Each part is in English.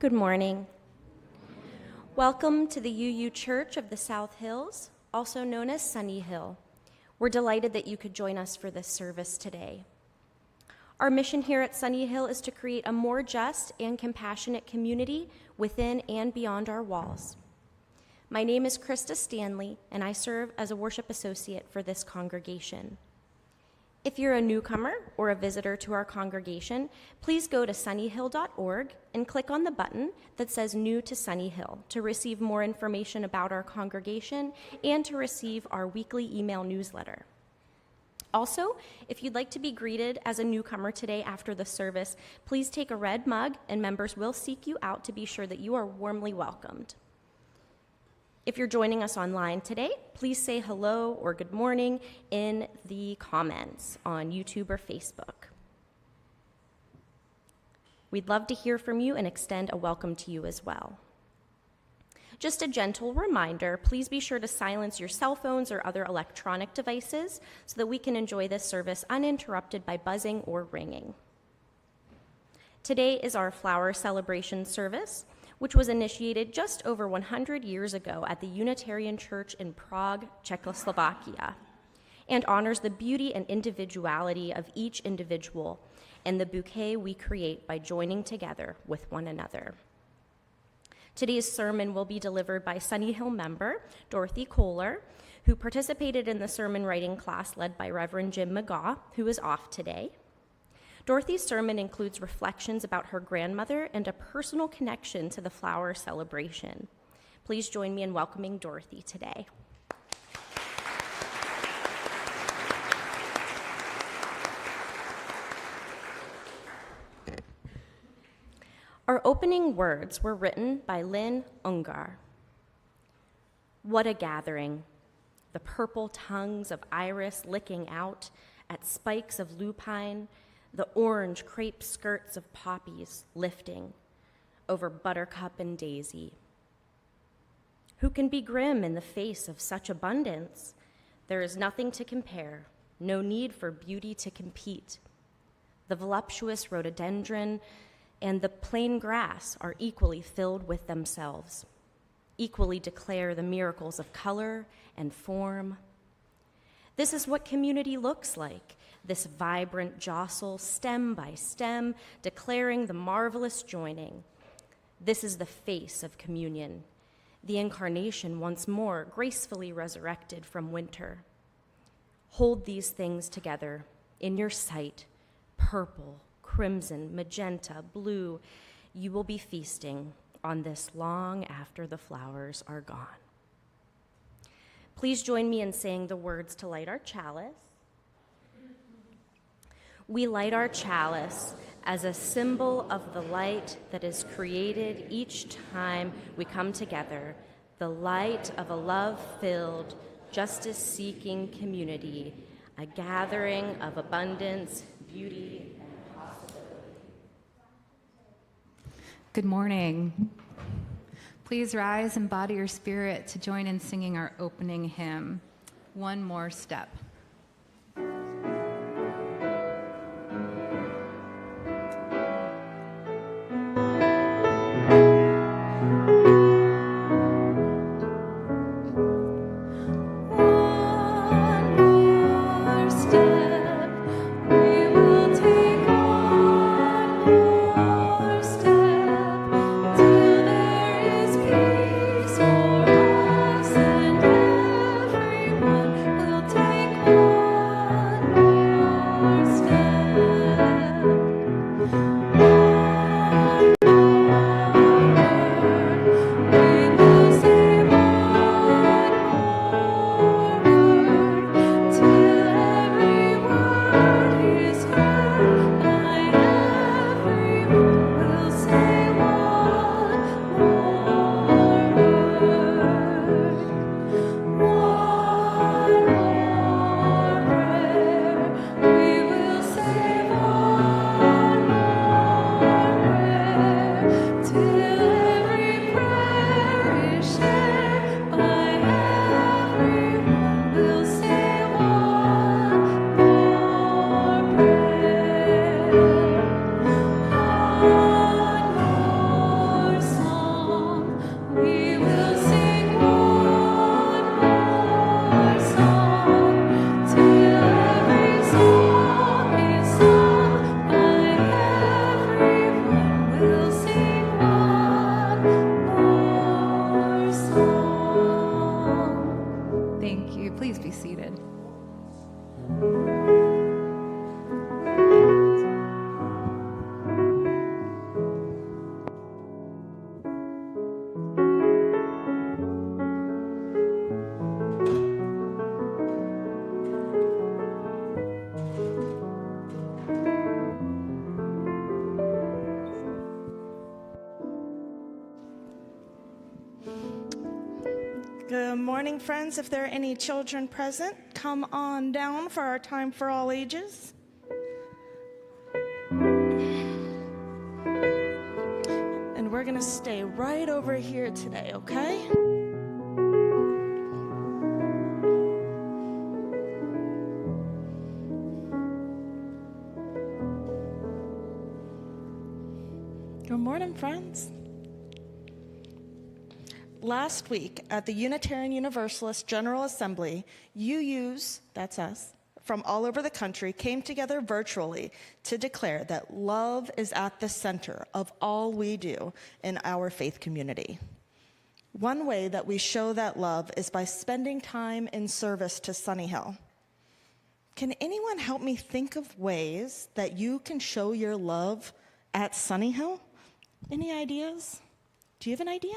Good morning. Welcome to the UU Church of the South Hills, also known as Sunnyhill. We're delighted that you could join us for this service today. Our mission here at Sunnyhill is to create a more just and compassionate community within and beyond our walls. My name is Krista Stanley, and I serve as a worship associate for this congregation. If you're a newcomer or a visitor to our congregation, please go to sunnyhill.org and click on the button that says New to Sunnyhill to receive more information about our congregation and to receive our weekly email newsletter. Also, if you'd like to be greeted as a newcomer today after the service, please take a red mug and members will seek you out to be sure that you are warmly welcomed. If you're joining us online today, please say hello or good morning in the comments on YouTube or Facebook. We'd love to hear from you and extend a welcome to you as well. Just a gentle reminder, please be sure to silence your cell phones or other electronic devices so that we can enjoy this service uninterrupted by buzzing or ringing. Today is our flower celebration service, which was initiated just over 100 years ago at the Unitarian Church in Prague, Czechoslovakia, and honors the beauty and individuality of each individual and the bouquet we create by joining together with one another. Today's sermon will be delivered by Sunnyhill member Dorothy Kohler, who participated in the sermon writing class led by Reverend Jim McGaw, who is off today. Dorothy's sermon includes reflections about her grandmother and a personal connection to the flower celebration. Please join me in welcoming Dorothy today. Our opening words were written by Lynn Ungar. What a gathering, the purple tongues of iris licking out at spikes of lupine, the orange crepe skirts of poppies lifting over buttercup and daisy. Who can be grim in the face of such abundance? There is nothing to compare, no need for beauty to compete. The voluptuous rhododendron and the plain grass are equally filled with themselves, equally declare the miracles of color and form. This is what community looks like. This vibrant jostle, stem by stem, declaring the marvelous joining. This is the face of communion, the incarnation once more gracefully resurrected from winter. Hold these things together in your sight, purple, crimson, magenta, blue. You will be feasting on this long after the flowers are gone. Please join me in saying the words to light our chalice. We light our chalice as a symbol of the light that is created each time we come together, the light of a love-filled, justice-seeking community, a gathering of abundance, beauty, and possibility. Good morning. Please rise and body your spirit to join in singing our opening hymn, One More Step. Peace for us and everyone will take started. Good morning, friends. If there are any children present, come on down for our time for all ages. And we're going to stay right over here today, okay? Good morning, friends. Last week at the Unitarian Universalist General Assembly, UUs, that's us, from all over the country came together virtually to declare that love is at the center of all we do in our faith community. One way that we show that love is by spending time in service to Sunnyhill. Can anyone help me think of ways that you can show your love at Sunnyhill? Any ideas? Do you have an idea?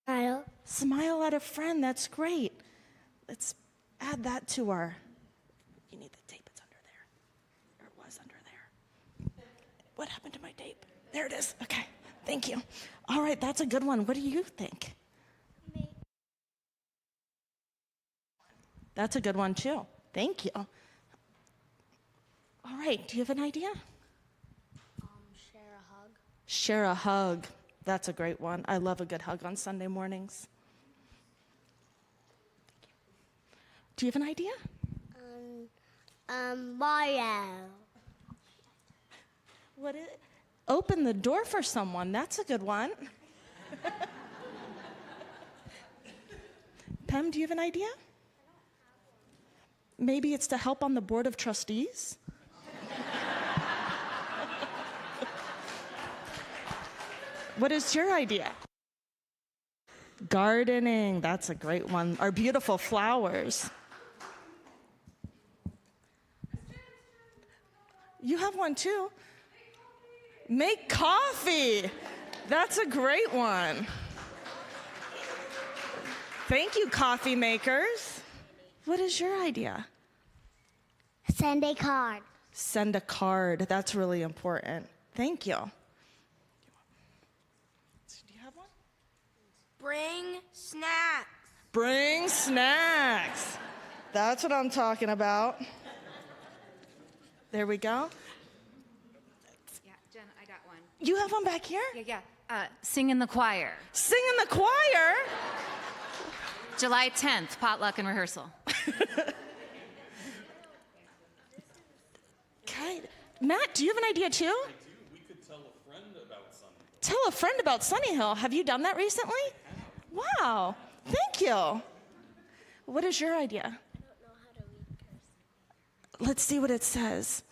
Smile. Smile at a friend, that's great. Let's add that to our, you need the tape, it's under there. Or it was under there. What happened to my tape? There it is, okay, thank you. All right, that's a good one. What do you think? Me. That's a good one too, thank you. All right, do you have an idea? Share a hug. Share a hug. That's a great one. I love a good hug on Sunday mornings. Do you have an idea? Mario. What is it? Open the door for someone. That's a good one. Pam, do you have an idea? Maybe it's to help on the board of trustees? What is your idea? Gardening, that's a great one. Our beautiful flowers. You have one too. Make coffee. That's a great one. Thank you, coffee makers. What is your idea? Send a card. Send a card. That's really important. Thank you. Do you have one? Bring snacks. Bring snacks. That's what I'm talking about. There we go. Yeah, Jen, I got one. You have one back here? Yeah. Sing in the choir. Sing in the choir? July 10th, potluck and rehearsal. Okay. Matt, do you have an idea too? I do. We could tell a friend about Sunnyhill. Tell a friend about Sunnyhill. Have you done that recently? Wow. Thank you. What is your idea? I don't know how to read cursive. Let's see what it says.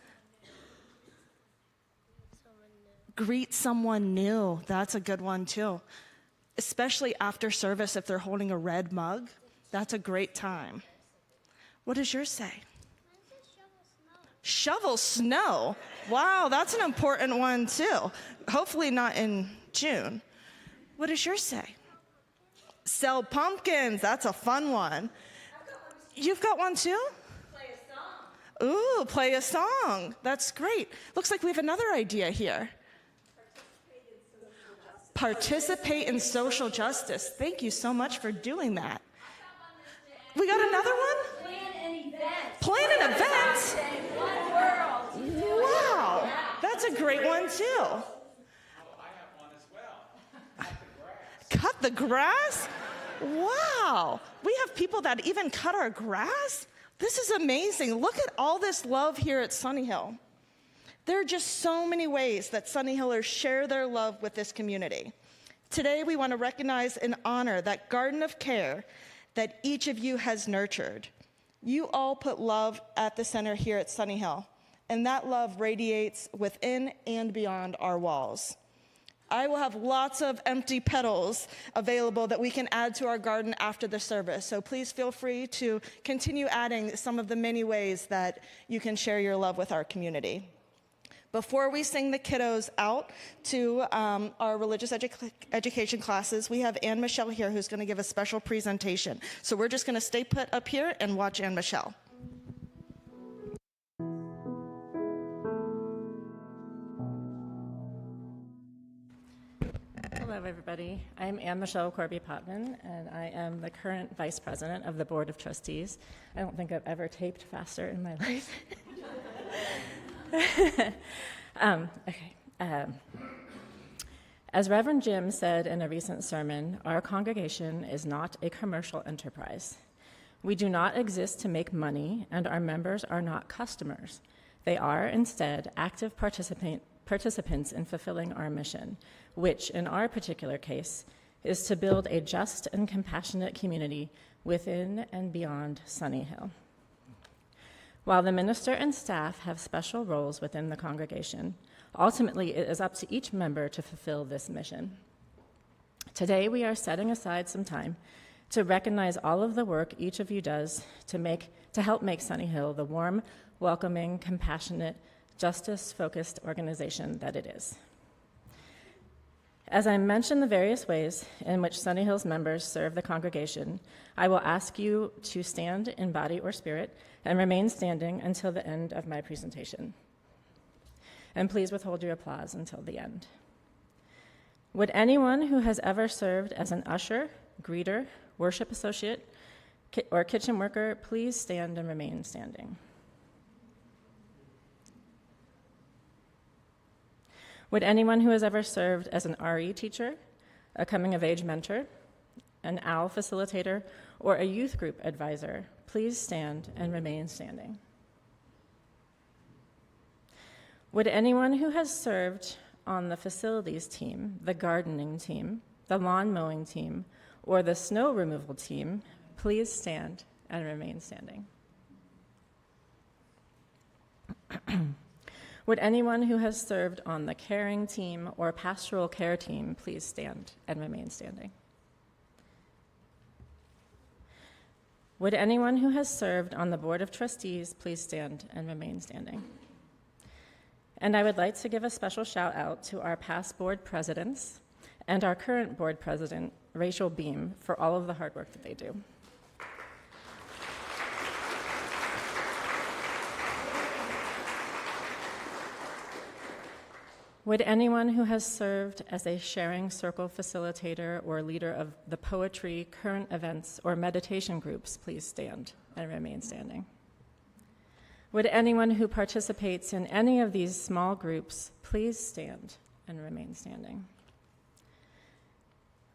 Greet someone new. That's a good one too. Especially after service if they're holding a red mug. That's a great time. What does yours say? Shovel snow. Wow, that's an important one too. Hopefully not in June. What does yours say? Sell pumpkins. That's a fun one. You've got one too? Play a song. Ooh, play a song. That's great. Looks like we have another idea here. Participate in social justice. Thank you so much for doing that. We got another one? Plan an event. Plan an event? One world. Wow, that's a great one too. I have one as well. Cut the grass? Wow, we have people that even cut our grass? This is amazing. Look at all this love here at Sunnyhill. There are just so many ways that Sunnyhillers share their love with this community. Today, we want to recognize and honor that garden of care that each of you has nurtured. You all put love at the center here at Sunnyhill, and that love radiates within and beyond our walls. I will have lots of empty petals available that we can add to our garden after the service. So please feel free to continue adding some of the many ways that you can share your love with our community. Before we sing the kiddos out to our religious education classes, we have Anne Michelle here who's going to give a special presentation. So we're just going to stay put up here and watch Anne Michelle. Hello, everybody. I'm Anne Michelle Corby-Potman, and I am the current Vice President of the Board of Trustees. I don't think I've ever taped faster in my life. As Reverend Jim said in a recent sermon, our congregation is not a commercial enterprise. We do not exist to make money, and our members are not customers. They are, instead, active participants in fulfilling our mission, which, in our particular case, is to build a just and compassionate community within and beyond Sunnyhill. While the minister and staff have special roles within the congregation, ultimately it is up to each member to fulfill this mission. Today we are setting aside some time to recognize all of the work each of you does to help make Sunnyhill the warm, welcoming, compassionate, justice-focused organization that it is. As I mention the various ways in which Sunnyhill's members serve the congregation, I will ask you to stand in body or spirit and remain standing until the end of my presentation. And please withhold your applause until the end. Would anyone who has ever served as an usher, greeter, worship associate, or kitchen worker please stand and remain standing? Would anyone who has ever served as an RE teacher, a coming-of-age mentor, an OWL facilitator, or a youth group advisor please stand and remain standing? Would anyone who has served on the facilities team, the gardening team, the lawn mowing team, or the snow removal team please stand and remain standing? Would anyone who has served on the caring team or pastoral care team please stand and remain standing? Would anyone who has served on the Board of Trustees please stand and remain standing? And I would like to give a special shout out to our past board presidents and our current board president, Rachel Beam, for all of the hard work that they do. Would anyone who has served as a sharing circle facilitator or leader of the poetry, current events, or meditation groups please stand and remain standing? Would anyone who participates in any of these small groups please stand and remain standing?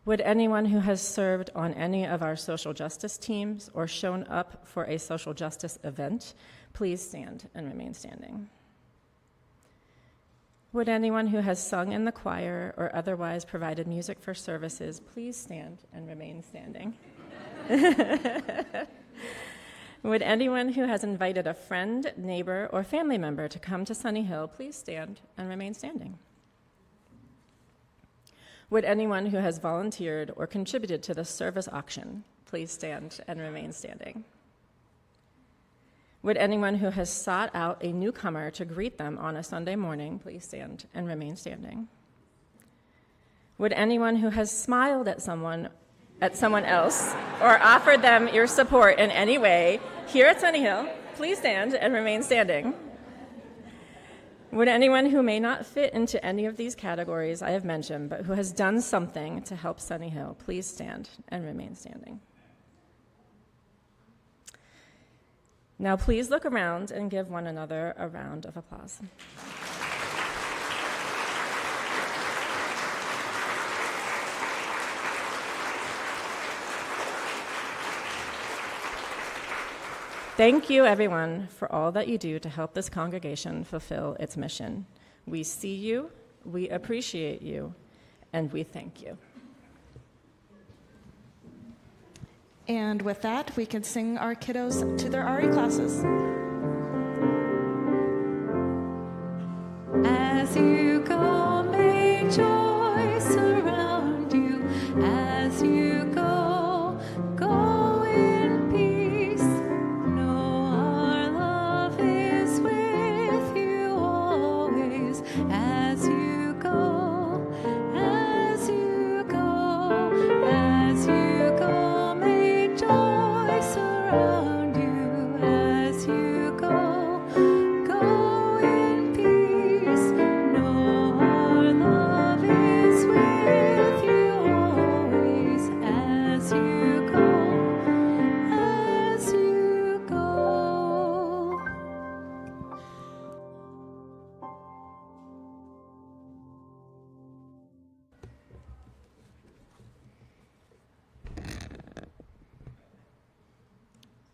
Would anyone who has served on any of our social justice teams or shown up for a social justice event please stand and remain standing? Would anyone who has sung in the choir or otherwise provided music for services please stand and remain standing? Would anyone who has invited a friend, neighbor, or family member to come to Sunnyhill please stand and remain standing? Would anyone who has volunteered or contributed to the service auction please stand and remain standing? Would anyone who has sought out a newcomer to greet them on a Sunday morning please stand and remain standing? Would anyone who has smiled at someone else or offered them your support in any way here at Sunnyhill please stand and remain standing? Would anyone who may not fit into any of these categories I have mentioned but who has done something to help Sunnyhill please stand and remain standing? Now please look around and give one another a round of applause. Thank you, everyone, for all that you do to help this congregation fulfill its mission. We see you, we appreciate you, and we thank you. And with that, we can sing our kiddos to their RE classes. As you go, may joy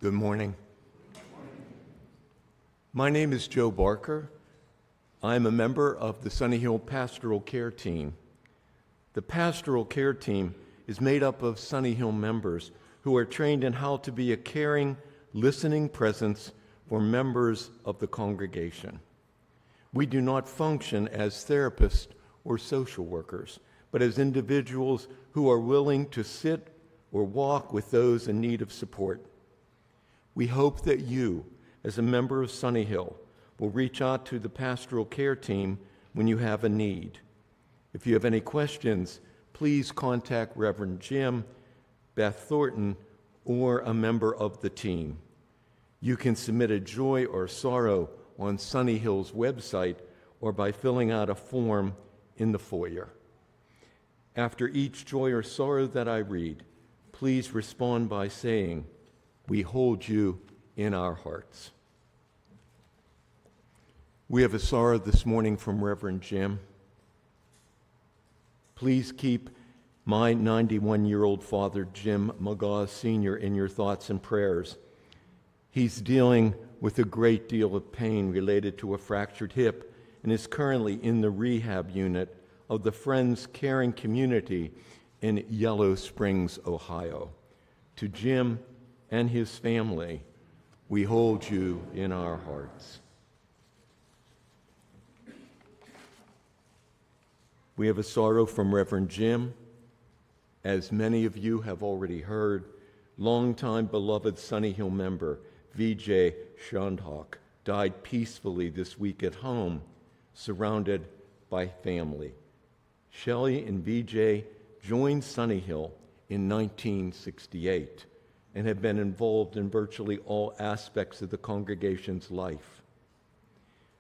Good morning. My name is Joe Barker. I'm a member of the Sunnyhill Pastoral Care Team. The Pastoral Care Team is made up of Sunnyhill members who are trained in how to be a caring, listening presence for members of the congregation. We do not function as therapists or social workers, but as individuals who are willing to sit or walk with those in need of support. We hope that you, as a member of Sunnyhill, will reach out to the pastoral care team when you have a need. If you have any questions, please contact Reverend Jim, Beth Thornton, or a member of the team. You can submit a joy or sorrow on Sunnyhill's website or by filling out a form in the foyer. After each joy or sorrow that I read, please respond by saying, "We hold you in our hearts." We have a sorrow this morning from Reverend Jim. Please keep my 91-year-old father, Jim McGaw Sr., in your thoughts and prayers. He's dealing with a great deal of pain related to a fractured hip and is currently in the rehab unit of the Friends Caring Community in Yellow Springs, Ohio. To Jim and his family, we hold you in our hearts. We have a sorrow from Reverend Jim. As many of you have already heard, longtime beloved Sunnyhill member VJ Shondhawk died peacefully this week at home, surrounded by family. Shelley and VJ joined Sunnyhill in 1968 and have been involved in virtually all aspects of the congregation's life.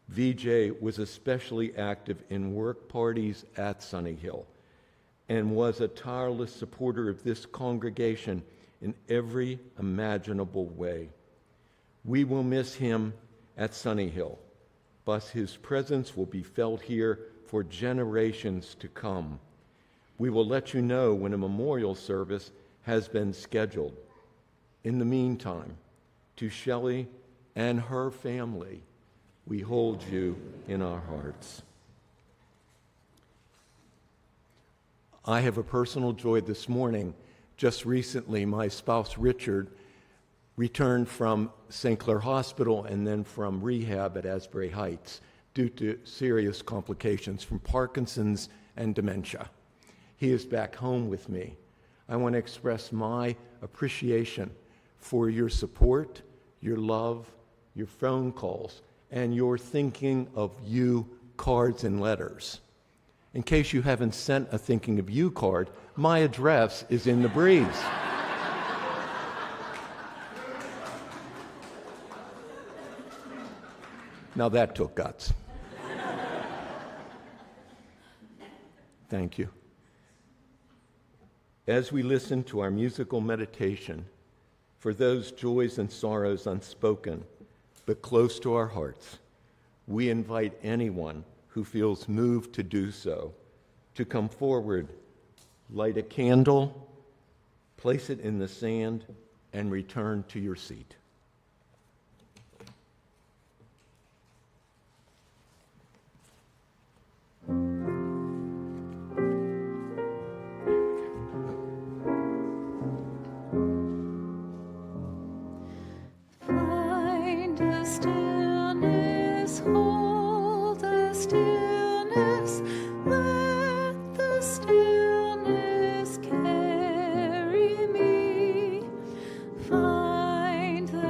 VJ was especially active in work parties at Sunnyhill and was a tireless supporter of this congregation in every imaginable way. We will miss him at Sunnyhill, but his presence will be felt here for generations to come. We will let you know when a memorial service has been scheduled. In the meantime, to Shelley and her family, we hold you in our hearts. I have a personal joy this morning. Just recently, my spouse, Richard, returned from St. Clair Hospital and then from rehab at Asbury Heights due to serious complications from Parkinson's and dementia. He is back home with me. I want to express my appreciation for your support, your love, your phone calls, and your thinking of you cards and letters. In case you haven't sent a thinking of you card, my address is in the breeze. Now that took guts. Thank you. As we listen to our musical meditation, for those joys and sorrows unspoken, but close to our hearts, we invite anyone who feels moved to do so to come forward, light a candle, place it in the sand, and return to your seat. Find the stillness, hold the stillness, let the stillness carry me. Find the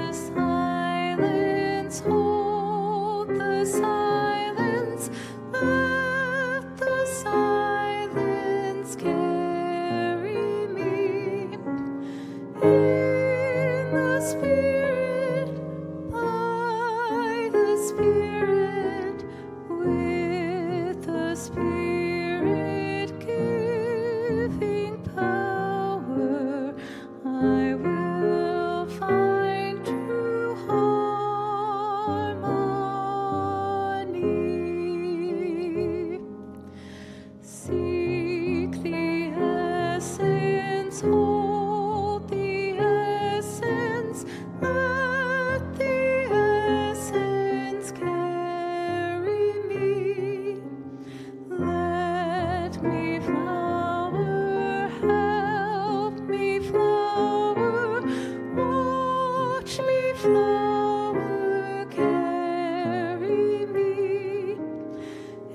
flower, carry me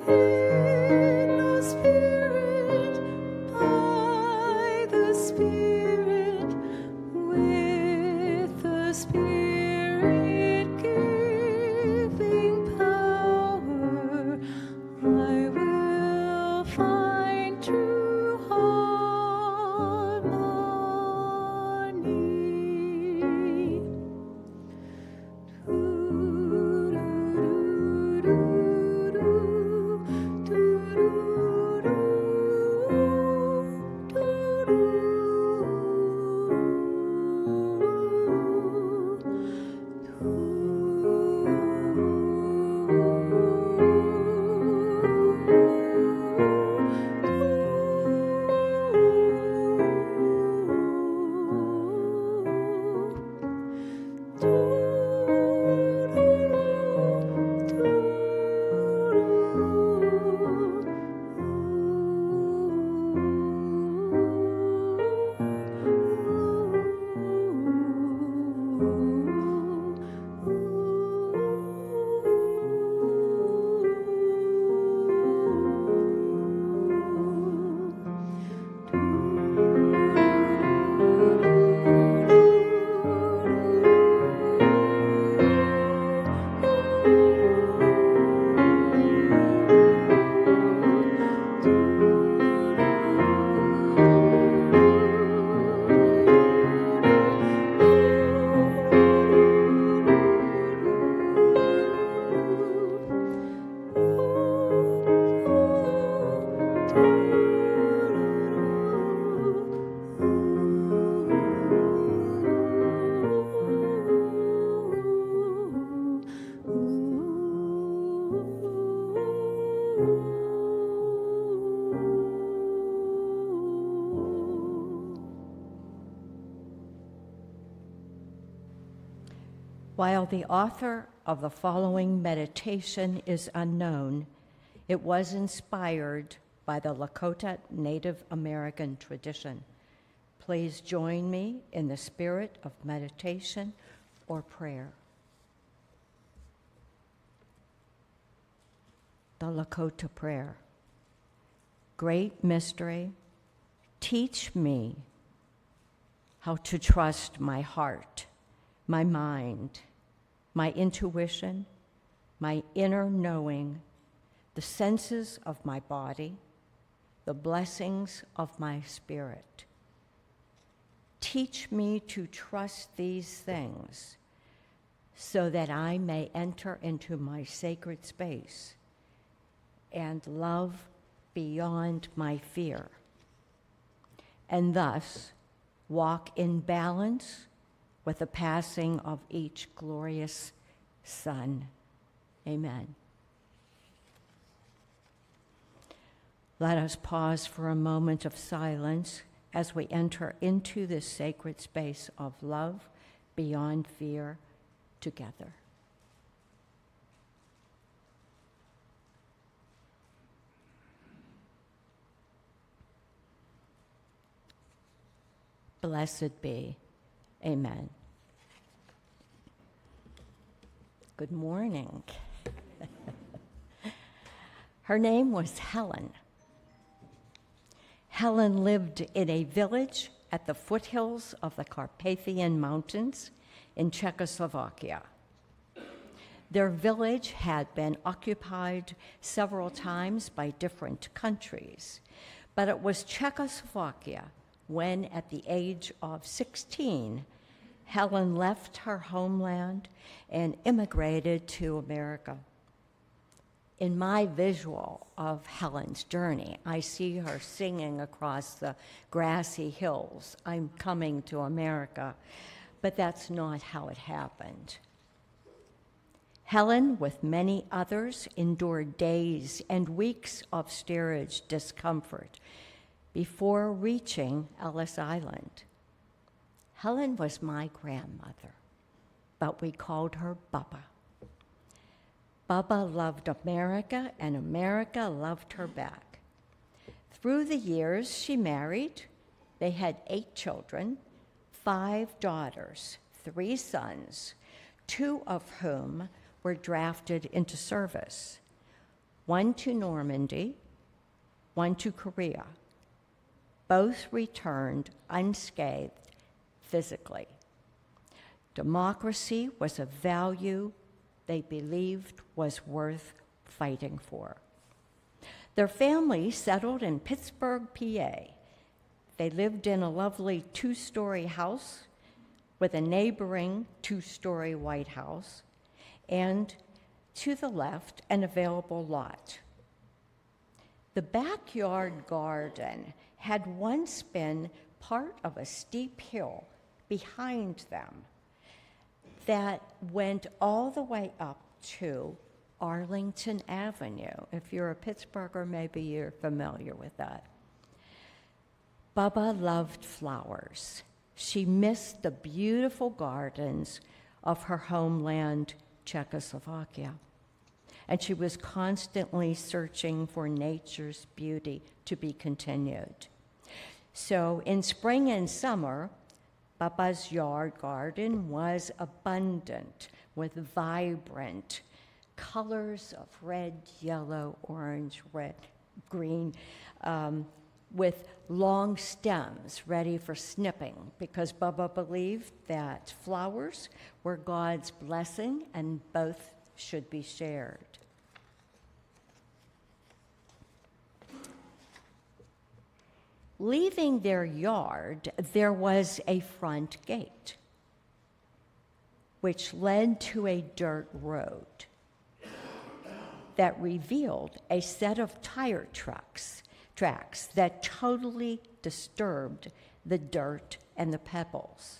in the Spirit, by the Spirit, with the Spirit giving power, I will find true harmony. While the author of the following meditation is unknown, it was inspired by the Lakota Native American tradition. Please join me in the spirit of meditation or prayer. The Lakota prayer. Great mystery, teach me how to trust my heart, my mind, my intuition, my inner knowing, the senses of my body, the blessings of my spirit. Teach me to trust these things so that I may enter into my sacred space and love beyond my fear, and thus walk in balance with the passing of each glorious sun. Amen. Let us pause for a moment of silence as we enter into this sacred space of love beyond fear together. Blessed be. Amen. Good morning. Her name was Helen. Helen lived in a village at the foothills of the Carpathian Mountains in Czechoslovakia. Their village had been occupied several times by different countries, but it was Czechoslovakia when, at the age of 16, Helen left her homeland and immigrated to America. In my visual of Helen's journey, I see her singing across the grassy hills, "I'm coming to America," but that's not how it happened. Helen, with many others, endured days and weeks of steerage discomfort before reaching Ellis Island. Helen was my grandmother, but we called her Bubba. Bubba loved America, and America loved her back. Through the years, she married. They had 8 children, 5 daughters, 3 sons, 2 of whom were drafted into service, 1 to Normandy, 1 to Korea. Both returned unscathed physically. Democracy was a value they believed was worth fighting for. Their family settled in Pittsburgh, PA. They lived in a lovely 2-story house with a neighboring 2-story White House, and to the left, an available lot. The backyard garden had once been part of a steep hill behind them that went all the way up to Arlington Avenue. If you're a Pittsburgher, maybe you're familiar with that. Bubba loved flowers. She missed the beautiful gardens of her homeland, Czechoslovakia. And she was constantly searching for nature's beauty to be continued. So in spring and summer, Bubba's yard garden was abundant with vibrant colors of red, yellow, orange, red, green, with long stems ready for snipping, because Bubba believed that flowers were God's blessing and both should be shared. Leaving their yard, there was a front gate, which led to a dirt road that revealed a set of tire tracks that totally disturbed the dirt and the pebbles.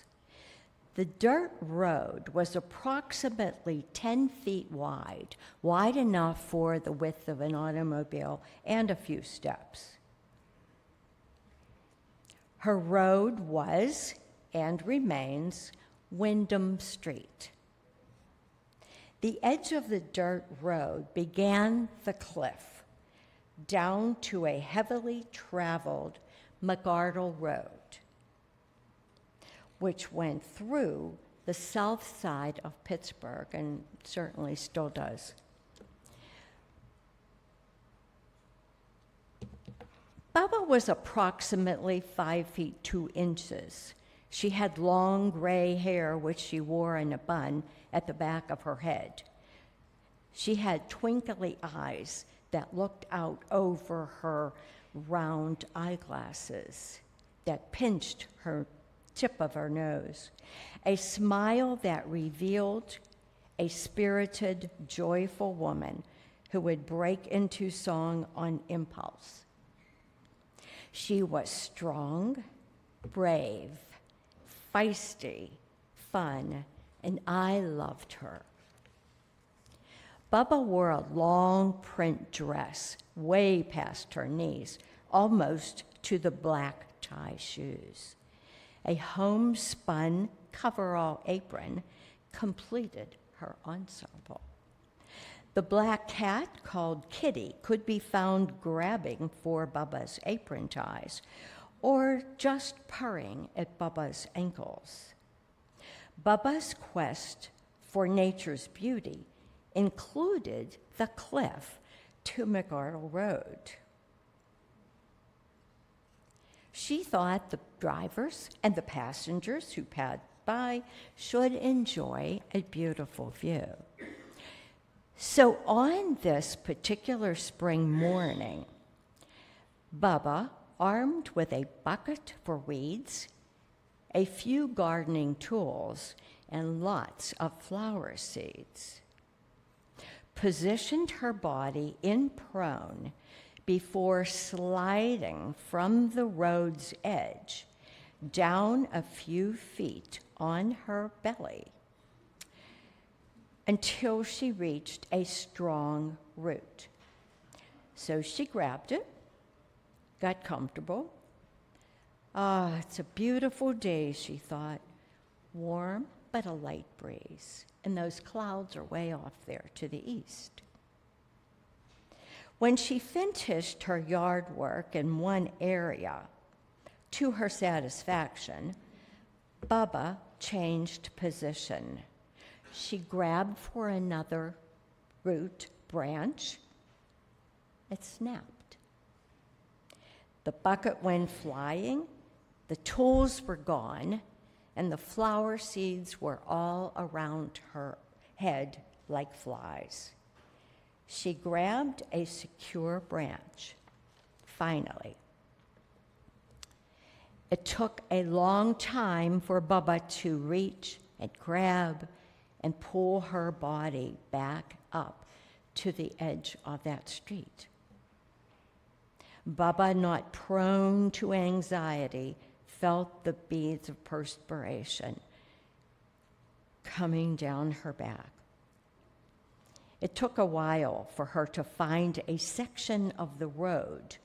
The dirt road was approximately 10 feet wide enough for the width of an automobile and a few steps. Her road was, and remains, Wyndham Street. The edge of the dirt road began the cliff down to a heavily traveled McArdle Road, which went through the south side of Pittsburgh and certainly still does. Bubba was approximately 5 feet 2 inches. She had long gray hair, which she wore in a bun at the back of her head. She had twinkly eyes that looked out over her round eyeglasses that pinched her tip of her nose, a smile that revealed a spirited, joyful woman who would break into song on impulse. She was strong, brave, feisty, fun, and I loved her. Bubba wore a long print dress way past her knees, almost to the black tie shoes. A homespun coverall apron completed her ensemble. The black cat, called Kitty, could be found grabbing for Bubba's apron ties or just purring at Bubba's ankles. Bubba's quest for nature's beauty included the cliff to McArdle Road. She thought the drivers and the passengers who passed by should enjoy a beautiful view. So on this particular spring morning, Bubba, armed with a bucket for weeds, a few gardening tools, and lots of flower seeds, positioned her body in prone before sliding from the road's edge down a few feet on her belly until she reached a strong root. So she grabbed it, got comfortable. Ah, it's a beautiful day, she thought. Warm, but a light breeze. And those clouds are way off there to the east. When she finished her yard work in one area, to her satisfaction, Bubba changed position, She grabbed for another root branch. It snapped. The bucket went flying, the tools were gone, and the flower seeds were all around her head like flies. She grabbed a secure branch, finally. It took a long time for Bubba to reach and grab and pull her body back up to the edge of that street. Bubba, not prone to anxiety, felt the beads of perspiration coming down her back. It took a while for her to find a section of the road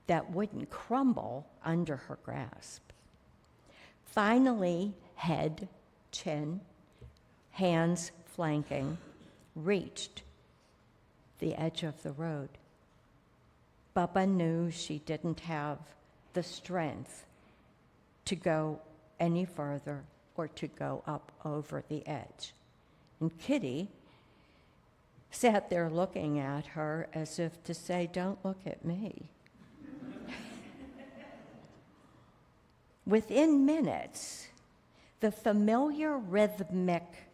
that wouldn't crumble under her grasp. Finally, head, chin, hands flanking, reached the edge of the road. Bubba knew she didn't have the strength to go any further or to go up over the edge. And Kitty sat there looking at her as if to say, "Don't look at me." Within minutes, the familiar rhythmic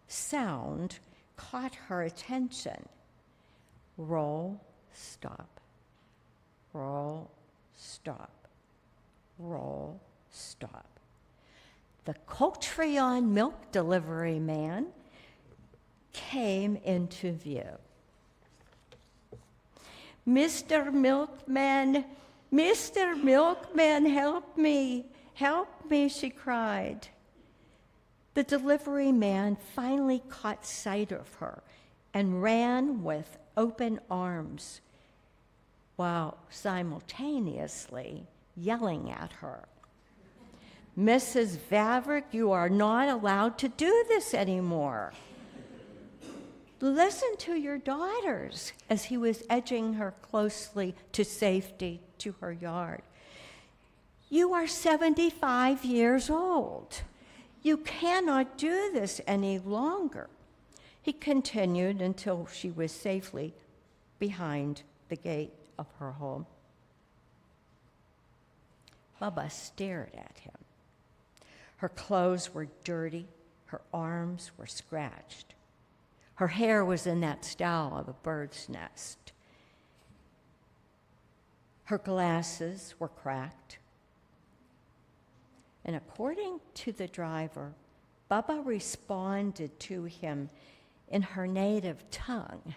sound caught her attention. Roll, stop. Roll, stop. Roll, stop. The Coltrane milk delivery man came into view. "Mr. Milkman, Mr. Milkman, help me, she cried. The delivery man finally caught sight of her and ran with open arms while simultaneously yelling at her. "Mrs. Vavrick, you are not allowed to do this anymore. Listen to your daughters," as he was edging her closely to safety to her yard. "You are 75 years old. You cannot do this any longer," he continued until she was safely behind the gate of her home. Bubba stared at him. Her clothes were dirty, her arms were scratched. Her hair was in that style of a bird's nest. Her glasses were cracked. And according to the driver, Bubba responded to him in her native tongue.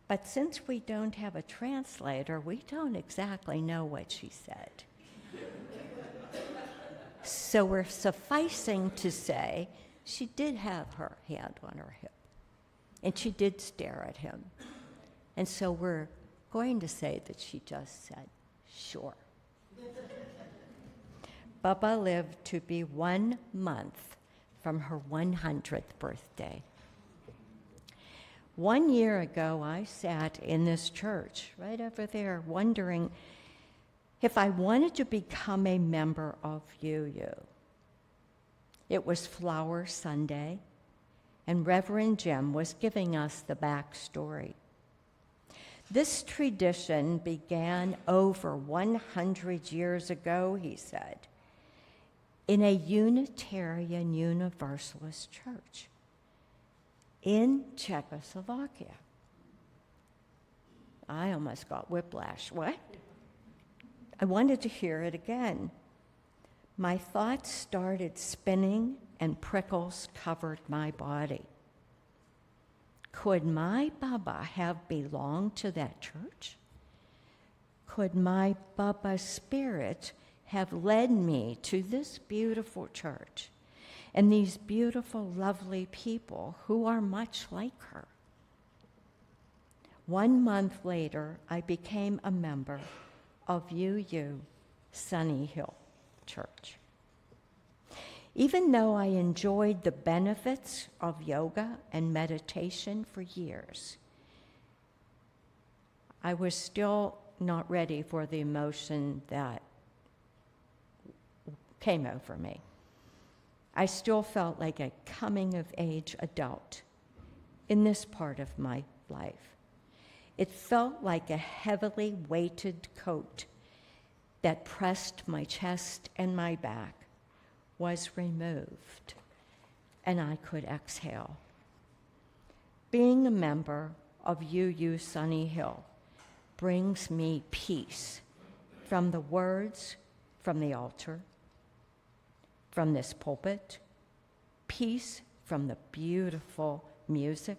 But since we don't have a translator, we don't exactly know what she said. So we're sufficing to say she did have her hand on her hip, and she did stare at him. And so we're going to say that she just said, "Sure." Bubba lived to be 1 month from her 100th birthday. 1 year ago, I sat in this church right over there wondering if I wanted to become a member of UU. It was Flower Sunday, and Reverend Jim was giving us the backstory. This tradition began over 100 years ago, he said, in a Unitarian Universalist church in Czechoslovakia. I almost got whiplash. What? I wanted to hear it again. My thoughts started spinning and prickles covered my body. Could my Bubba have belonged to that church? Could my Bubba spirit have led me to this beautiful church and these beautiful, lovely people who are much like her? 1 month later, I became a member of UU Sunnyhill Church. Even though I enjoyed the benefits of yoga and meditation for years, I was still not ready for the emotion that came over me. I still felt like a coming of age adult in this part of my life. It felt like a heavily weighted coat that pressed my chest and my back was removed, and I could exhale. Being a member of UU Sunnyhill brings me peace from the words from the altar, from this pulpit, peace from the beautiful music,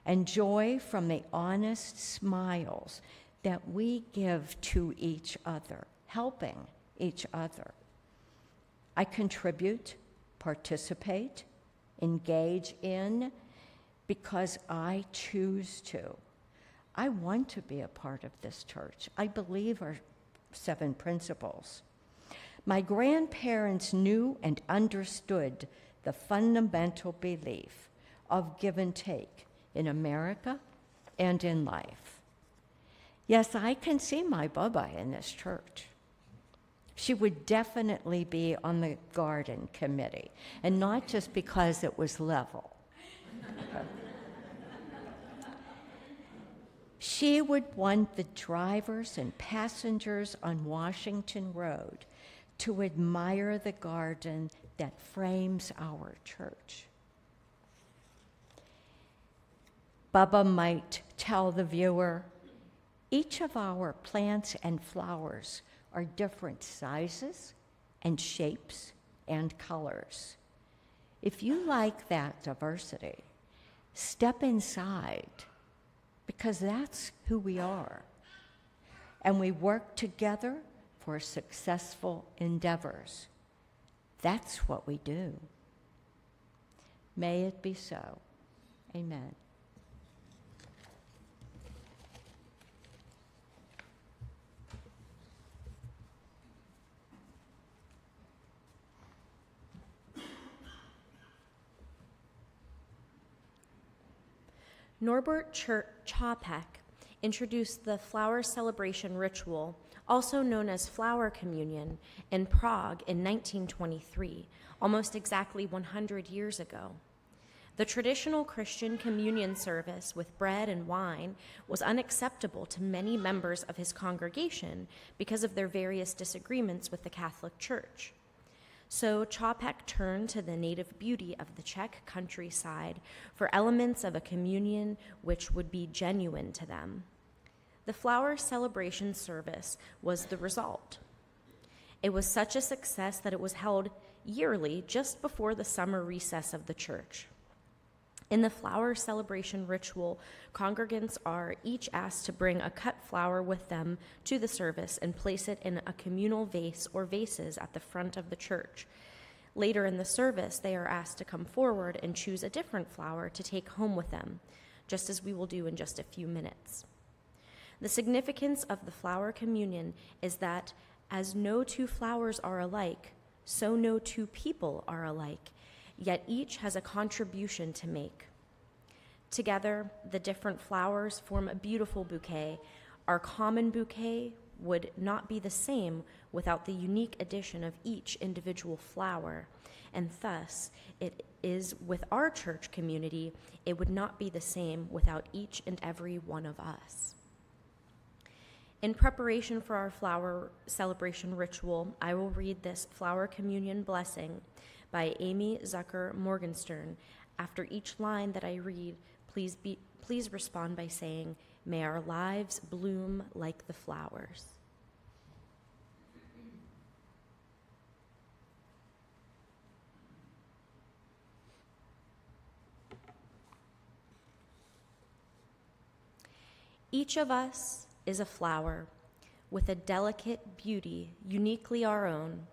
and joy from the honest smiles that we give to each other, helping each other. I contribute, participate, engage in, because I choose to. I want to be a part of this church. I believe our 7 principles. My grandparents knew and understood the fundamental belief of give and take in America and in life. Yes, I can see my Bubba in this church. She would definitely be on the garden committee, and not just because it was level. She would want the drivers and passengers on Washington Road to admire the garden that frames our church. Bubba might tell the viewer, each of our plants and flowers are different sizes and shapes and colors. If you like that diversity, step inside, because that's who we are. And we work together for successful endeavors. That's what we do. May it be so. Amen. Norbert Chopek introduced the flower celebration ritual, also known as flower communion, in Prague in 1923, almost exactly 100 years ago. The traditional Christian communion service with bread and wine was unacceptable to many members of his congregation because of their various disagreements with the Catholic Church. So Chopek turned to the native beauty of the Czech countryside for elements of a communion which would be genuine to them. The flower celebration service was the result. It was such a success that it was held yearly just before the summer recess of the church. In the flower celebration ritual, congregants are each asked to bring a cut flower with them to the service and place it in a communal vase or vases at the front of the church. Later in the service, they are asked to come forward and choose a different flower to take home with them, just as we will do in just a few minutes. The significance of the flower communion is that as no 2 flowers are alike, so no 2 people are alike, yet each has a contribution to make. Together, the different flowers form a beautiful bouquet. Our common bouquet would not be the same without the unique addition of each individual flower, and thus it is with our church community, it would not be the same without each and every one of us. In preparation for our flower celebration ritual, I will read this flower communion blessing by Amy Zucker Morgenstern. After each line that I read, please respond by saying, "May our lives bloom like the flowers." Each of us is a flower with a delicate beauty uniquely our own.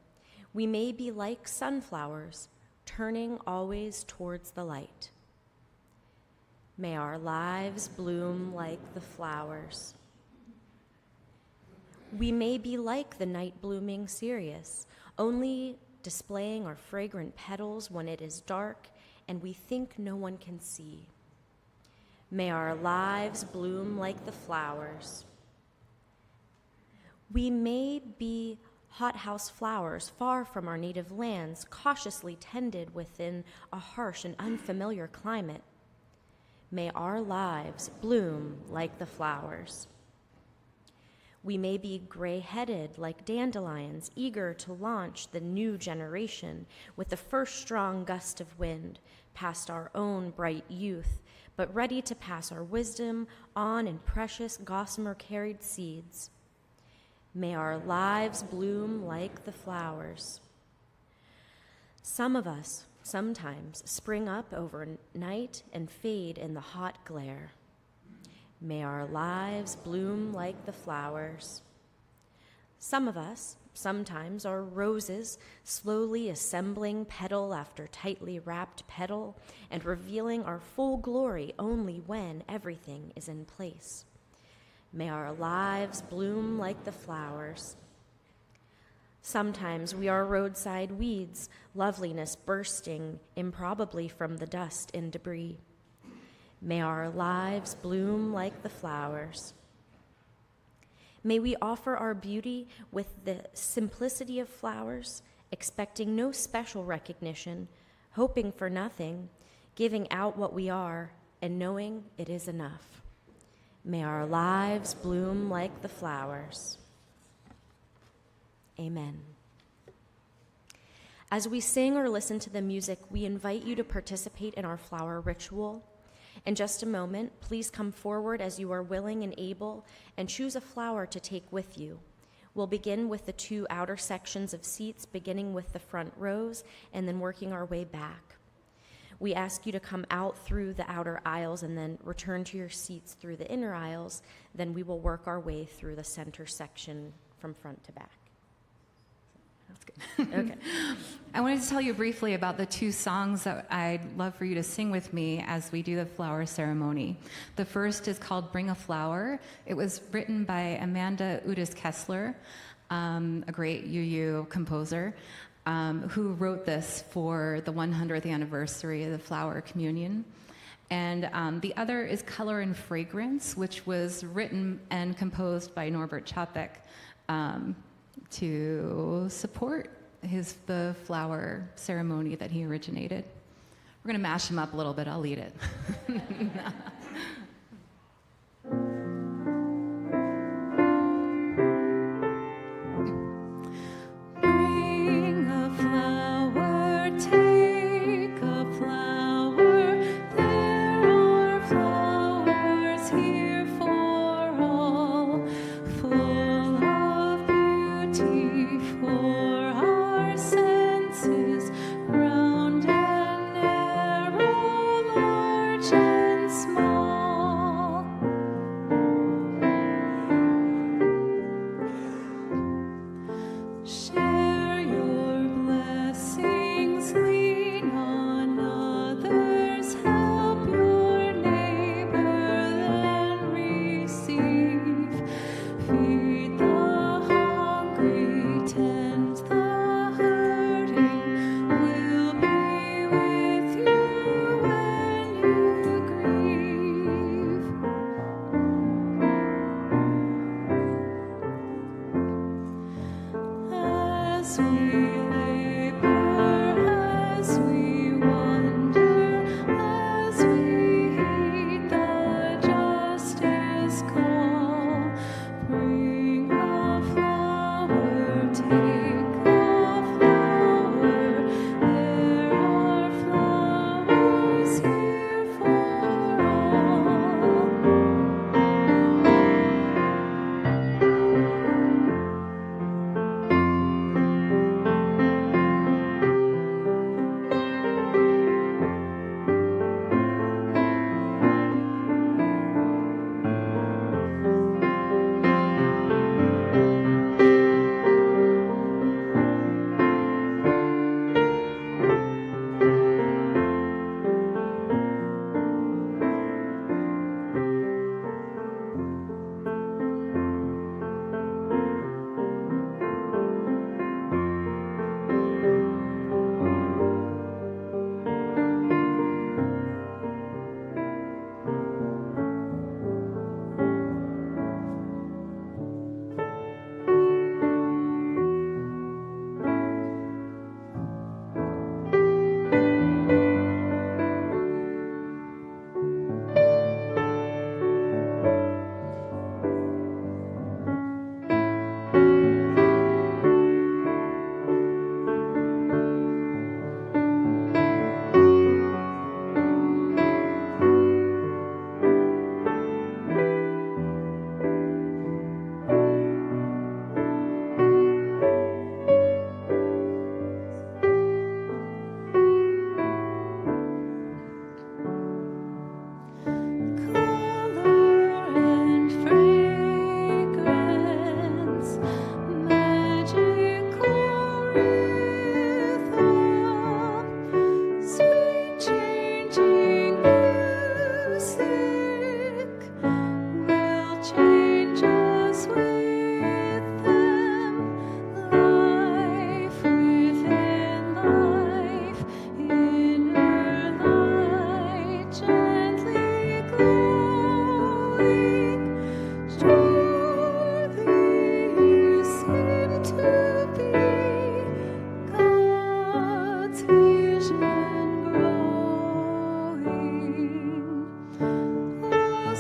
We may be like sunflowers, turning always towards the light. May our lives bloom like the flowers. We may be like the night blooming cereus, only displaying our fragrant petals when it is dark and we think no one can see. May our lives bloom like the flowers. We may be hothouse flowers far from our native lands, cautiously tended within a harsh and unfamiliar climate. May our lives bloom like the flowers. We may be gray-headed like dandelions, eager to launch the new generation with the first strong gust of wind past our own bright youth, but ready to pass our wisdom on in precious gossamer-carried seeds. May our lives bloom like the flowers. Some of us sometimes spring up overnight and fade in the hot glare. May our lives bloom like the flowers. Some of us sometimes are roses, slowly assembling petal after tightly wrapped petal and revealing our full glory only when everything is in place. May our lives bloom like the flowers. Sometimes we are roadside weeds, loveliness bursting improbably from the dust and debris. May our lives bloom like the flowers. May we offer our beauty with the simplicity of flowers, expecting no special recognition, hoping for nothing, giving out what we are, and knowing it is enough. May our lives bloom like the flowers. Amen. As we sing or listen to the music, we invite you to participate in our flower ritual. In just a moment, please come forward as you are willing and able and choose a flower to take with you. We'll begin with the 2 outer sections of seats, beginning with the front rows and then working our way back. We ask you to come out through the outer aisles and then return to your seats through the inner aisles. Then we will work our way through the center section from front to back. That's good. Okay. I wanted to tell you briefly about the 2 songs that I'd love for you to sing with me as we do the flower ceremony. The first is called Bring a Flower. It was written by Amanda Udis Kessler, a great UU composer, who wrote this for the 100th anniversary of the Flower Communion. And the other is Color and Fragrance, which was written and composed by Norbert Chapek to support the flower ceremony that he originated. We're going to mash him up a little bit. I'll lead it. Bring a flower, take a flower. There are flowers here for all, full of beauty for our senses, round and narrow, large and small.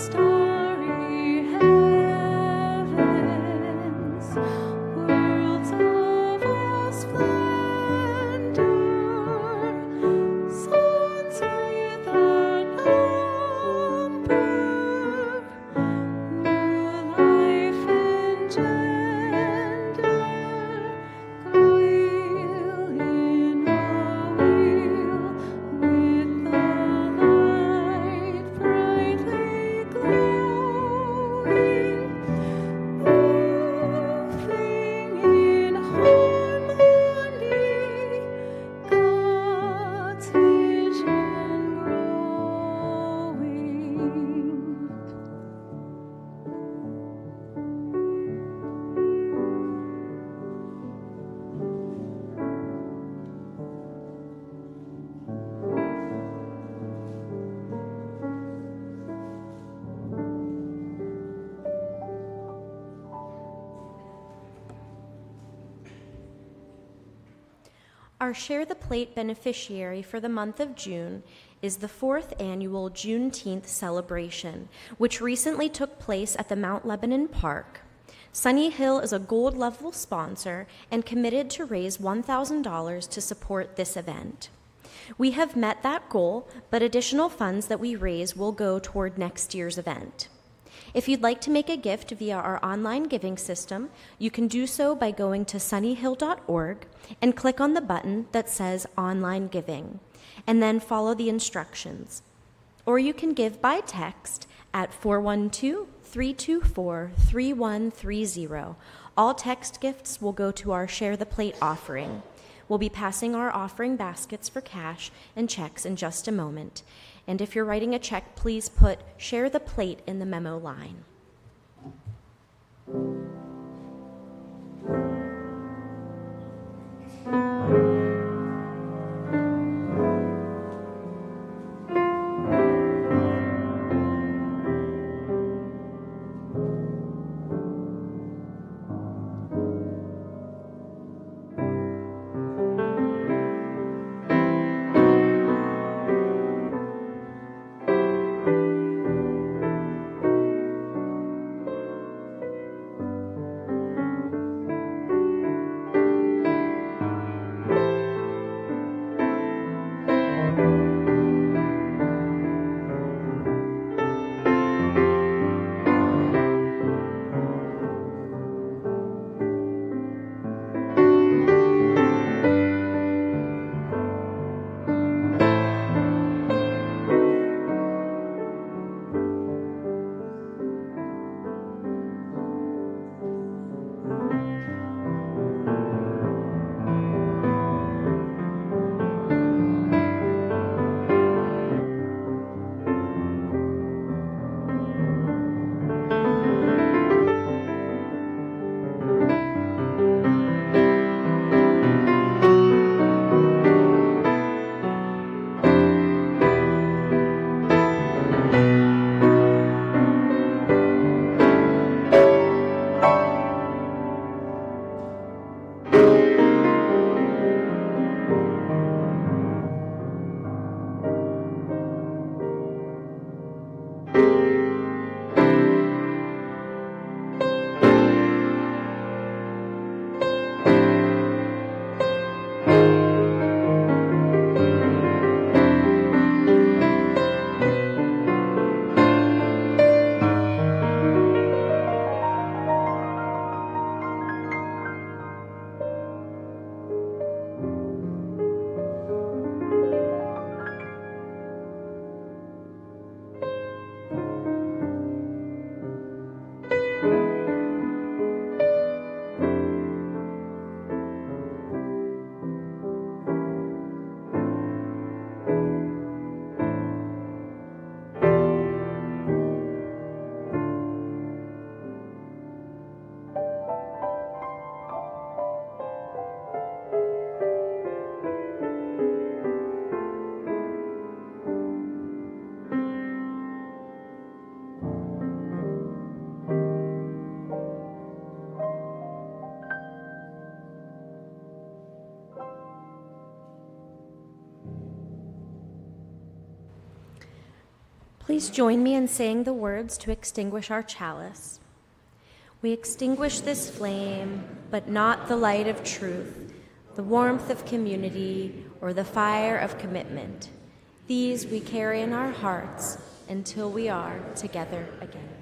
starry heavens, worlds of all splendor, suns without number, new life engender, coil in a wheel with the light brightly glowing, moving in harmony, God's vision growing. Our Share the Plate beneficiary for the month of June is the 4th annual Juneteenth celebration, which recently took place at the Mount Lebanon Park. Sunnyhill is a gold level sponsor and committed to raise $1,000 to support this event. We have met that goal, but additional funds that we raise will go toward next year's event. If you'd like to make a gift via our online giving system, you can do so by going to sunnyhill.org and click on the button that says Online Giving, and then follow the instructions. Or you can give by text at 412-324-3130. All text gifts will go to our Share the Plate offering. We'll be passing our offering baskets for cash and checks in just a moment. And if you're writing a check, please put Share the Plate in the memo line. Please join me in saying the words to extinguish our chalice. We extinguish this flame, but not the light of truth, the warmth of community, or the fire of commitment. These we carry in our hearts until we are together again.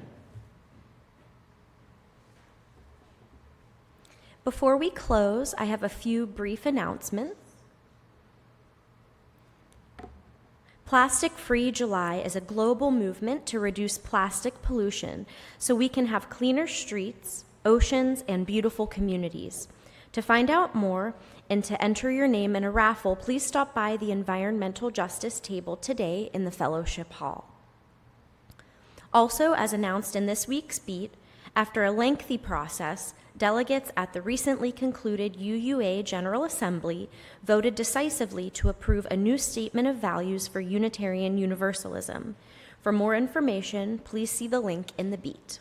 Before we close, I have a few brief announcements. Plastic Free July is a global movement to reduce plastic pollution so we can have cleaner streets, oceans, and beautiful communities. To find out more and to enter your name in a raffle, please stop by the Environmental Justice table today in the Fellowship Hall. Also, as announced in this week's Beat, after a lengthy process, delegates at the recently concluded UUA General Assembly voted decisively to approve a new statement of values for Unitarian Universalism. For more information, please see the link in the Beat.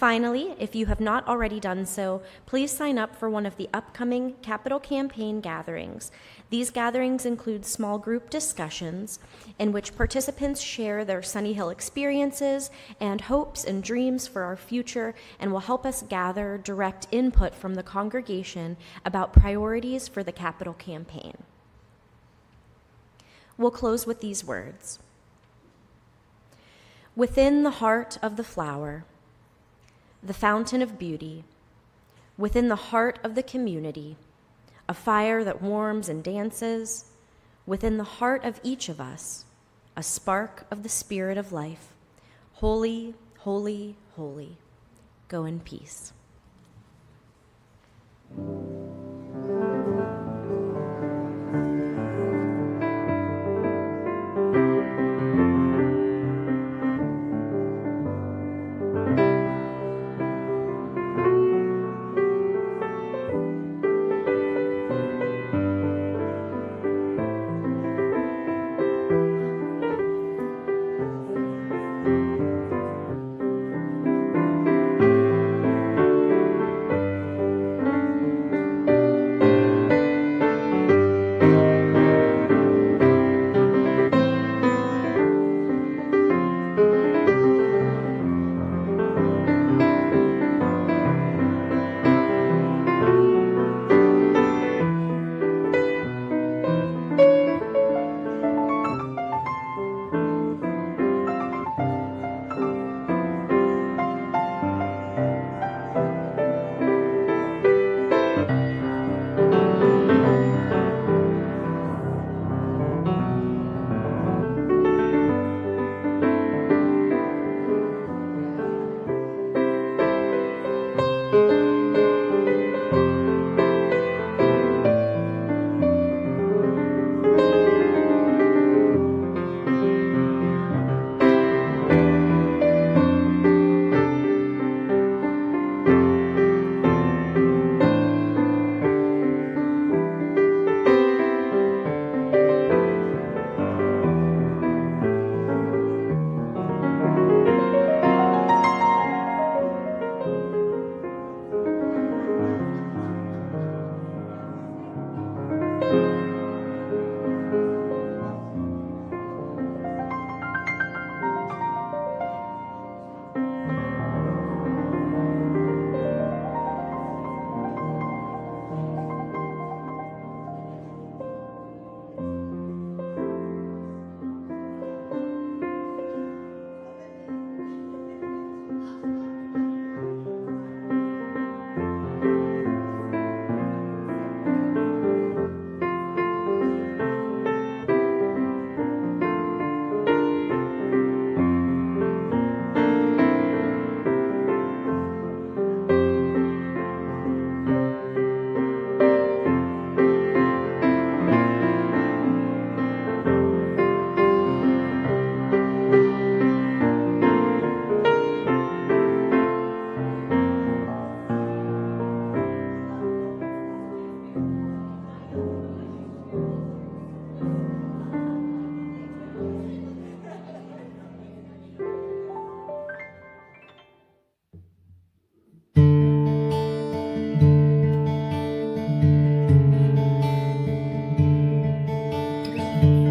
Finally, if you have not already done so, please sign up for one of the upcoming Capital Campaign gatherings. These gatherings include small group discussions in which participants share their Sunnyhill experiences and hopes and dreams for our future, and will help us gather direct input from the congregation about priorities for the Capital Campaign. We'll close with these words. Within the heart of the flower, the fountain of beauty, within the heart of the community, a fire that warms and dances, within the heart of each of us, a spark of the spirit of life. Holy, holy, holy. Go in peace.